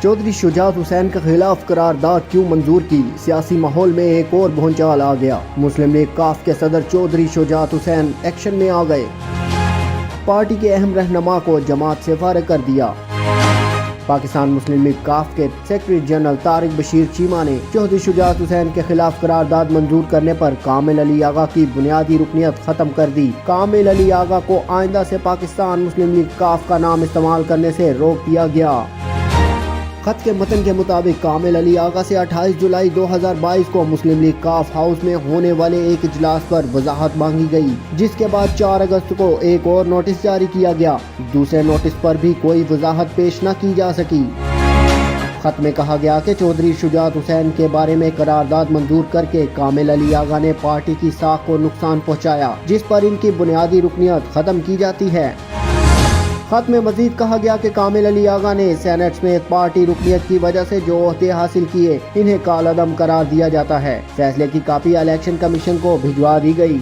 چودھری شجاعت حسین کے خلاف قرارداد کیوں منظور کی؟ سیاسی ماحول میں ایک اور بھونچال آ گیا۔ مسلم لیگ کاف کے صدر چودھری شجاعت حسین ایکشن میں آ گئے۔ پارٹی کے اہم رہنما کو جماعت سے فارغ کر دیا۔ پاکستان مسلم لیگ کاف کے سیکرٹری جنرل طارق بشیر چیمہ نے چودھری شجاعت حسین کے خلاف قرارداد منظور کرنے پر کامل علی آغا کی بنیادی رکنیت ختم کر دی۔ کامل علی آغا کو آئندہ سے پاکستان مسلم لیگ کاف کا نام استعمال کرنے سے روک دیا گیا۔ خط کے متن کے مطابق کامل علی آغا سے 28 جولائی 2022 کو مسلم لیگ کاف ہاؤس میں ہونے والے ایک اجلاس پر وضاحت مانگی گئی، جس کے بعد 4 اگست کو ایک اور نوٹس جاری کیا گیا۔ دوسرے نوٹس پر بھی کوئی وضاحت پیش نہ کی جا سکی۔ خط میں کہا گیا کہ چودھری شجاعت حسین کے بارے میں قرارداد منظور کر کے کامل علی آغا نے پارٹی کی ساکھ کو نقصان پہنچایا، جس پر ان کی بنیادی رکنیت ختم کی جاتی ہے۔ خط میں مزید کہا گیا کہ کامل علی آغا نے سینٹ سمیت پارٹی رکنیت کی وجہ سے جو عہدے حاصل کیے انہیں کالعدم قرار دیا جاتا ہے۔ فیصلے کی کاپی الیکشن کمیشن کو بھجوا دی گئی۔